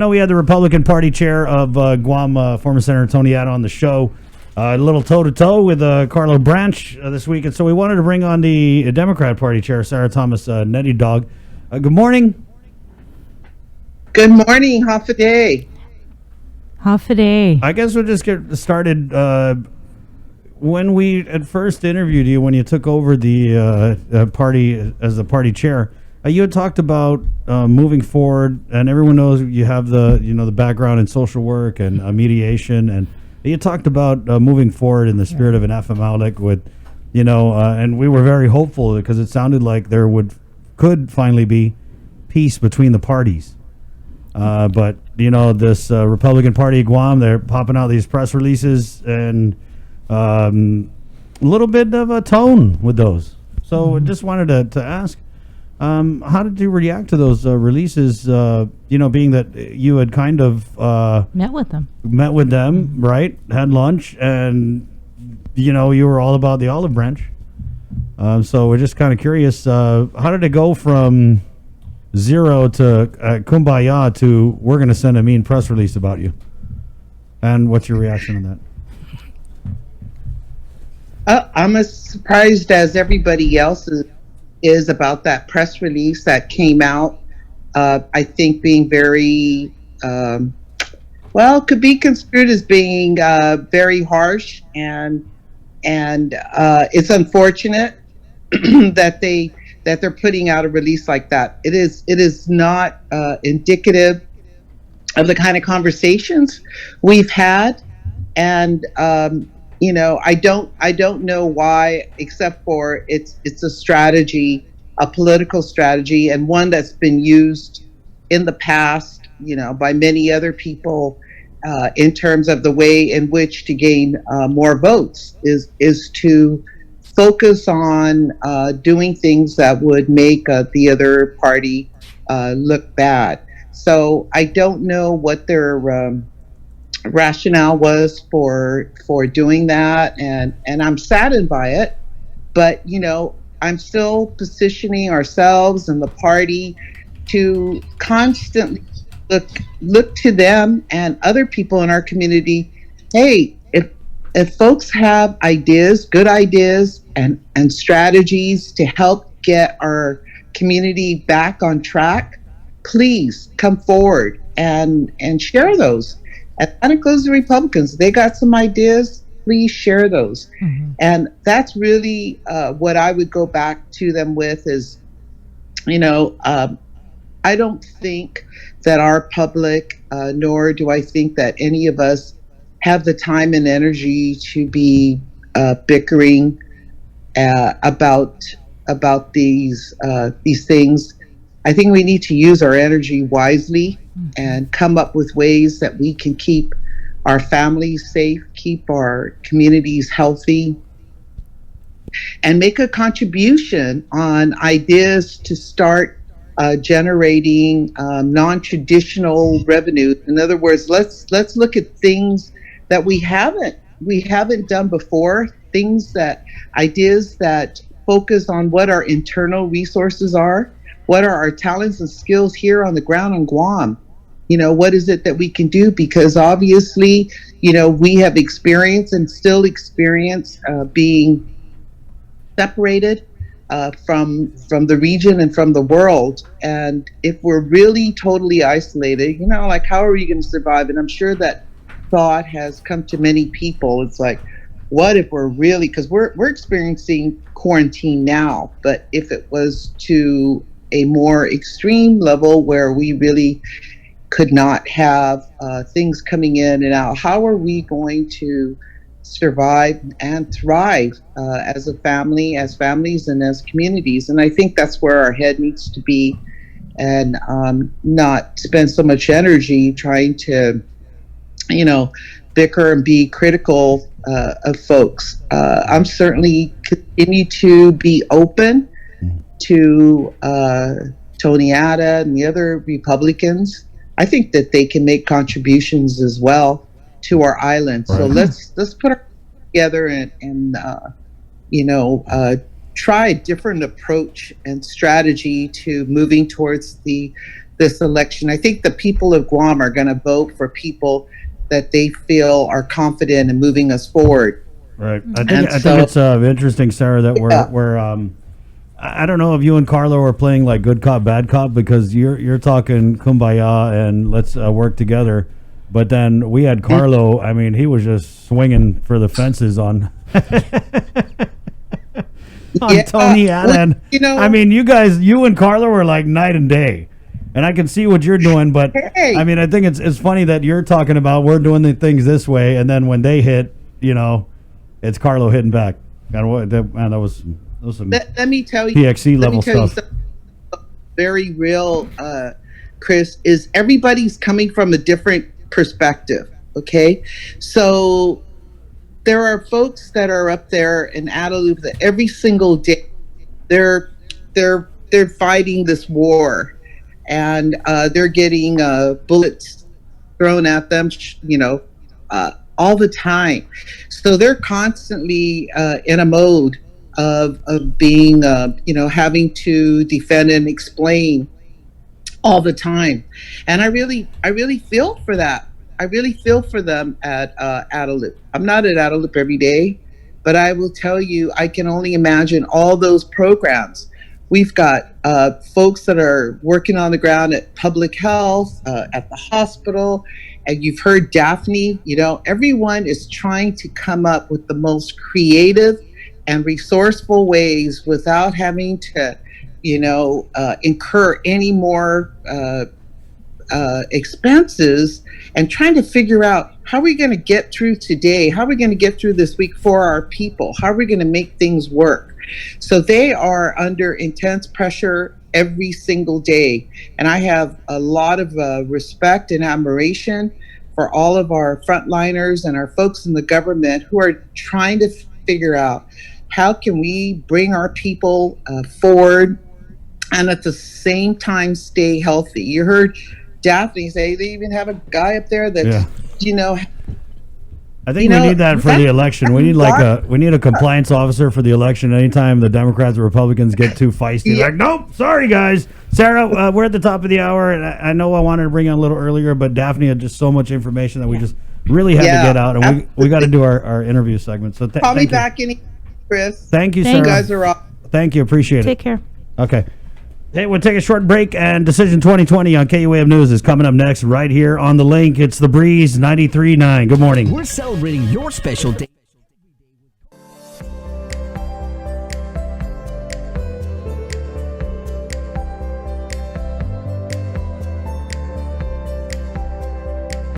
No, we had the Republican Party chair of Guam, former Senator Tony Atta, on the show. A little toe-to-toe with Carlo Branch this week, and so we wanted to bring on the Democrat Party chair, Sarah Thomas Nededog. Good morning. Good morning. Half a day. Half a day. I guess we'll just get started. When we at first interviewed you, when you took over the party as the party chair, you had talked about moving forward, and everyone knows you have the background in social work and mediation, and you talked about moving forward in the spirit of an FMLIC with, and we were very hopeful because it sounded like there could finally be peace between the parties. But this Republican Party of Guam, they're popping out these press releases and a little bit of a tone with those. So I just wanted to ask. How did you react to those releases, being that you had kind of met with them, right? Had lunch, and, you were all about the olive branch. So we're just kind of curious, how did it go from zero to kumbaya to we're going to send a mean press release about you? And what's your reaction on that? I'm as surprised as everybody else is about that press release that came out. I think being very, could be construed as being very harsh, and it's unfortunate that they're putting out a release like that. It is not indicative of the kind of conversations we've had, and I don't know why, except for it's a strategy, a political strategy, and one that's been used in the past, by many other people in terms of the way in which to gain more votes is to focus on doing things that would make the other party look bad. So I don't know what their rationale was for doing that, and I'm saddened by it, but I'm still positioning ourselves and the party to constantly look to them and other people in our community. Hey, if folks have ideas, good ideas and strategies to help get our community back on track, please come forward and share those. And it goes to Republicans. They got some ideas, please share those. Mm-hmm. And that's really what I would go back to them with is, I don't think that our public, nor do I think that any of us have the time and energy to be bickering about these things. I think we need to use our energy wisely and come up with ways that we can keep our families safe, keep our communities healthy, and make a contribution on ideas to start generating non-traditional revenue. In other words, let's look at things that we haven't done before, ideas that focus on what our internal resources are. What are our talents and skills here on the ground on Guam? What is it that we can do? Because obviously, we have experienced and still experience being separated from the region and from the world. And if we're really totally isolated, how are we going to survive? And I'm sure that thought has come to many people. It's like, what if we're really, because we're experiencing quarantine now, but if it was to a more extreme level where we really could not have things coming in and out, how are we going to survive and thrive as a family, as families, and as communities? And I think that's where our head needs to be, and not spend so much energy trying to, bicker and be critical of folks. I'm certainly continue to be open to Tony Atta and the other Republicans. I think that they can make contributions as well to our island. Right. So let's put our together and try a different approach and strategy to moving towards the this election. I think the people of Guam are going to vote for people that they feel are confident in moving us forward. Right. I think it's interesting, Sarah, that we're I don't know if you and Carlo are playing like good cop, bad cop, because you're talking kumbaya and let's work together. But then we had Carlo. I mean, he was just swinging for the fences on Tony Allen. Well, I mean, you and Carlo were like night and day. And I can see what you're doing, but I mean, I think it's funny that you're talking about we're doing the things this way, and then when they hit, it's Carlo hitting back. And that was some let me tell you, PXC level stuff. Very real, Chris, is everybody's coming from a different perspective. Okay, so there are folks that are up there in Adelup that every single day they're fighting this war, and they're getting bullets thrown at them, all the time. So they're constantly in a mode of being, having to defend and explain all the time. And I really feel for that. I really feel for them at Adelup. I'm not at Adelup every day, but I will tell you, I can only imagine all those programs. We've got folks that are working on the ground at public health, at the hospital, and you've heard Daphne. Everyone is trying to come up with the most creative and resourceful ways without having to, incur any more expenses, and trying to figure out how are we going to get through today? How are we going to get through this week for our people? How are we going to make things work? So they are under intense pressure every single day. And I have a lot of respect and admiration for all of our frontliners and our folks in the government who are trying to figure out how can we bring our people forward and at the same time stay healthy. You heard Daphne say they even have a guy up there that, I think we need that for the election. We need a compliance officer for the election. Anytime the Democrats or Republicans get too feisty, like, nope, sorry guys. Sarah, we're at the top of the hour, and I know I wanted to bring you on a little earlier, but Daphne had just so much information that we just really had to get out, and we got to do our interview segment. So call me back any, Chris. Thank you, Sarah. You guys are off. Thank you, appreciate it. Take care. Okay. Hey, we'll take a short break, and Decision 2020 on KUAM News is coming up next right here on The Link. It's The Breeze 93.9. Good morning. We're celebrating your special day.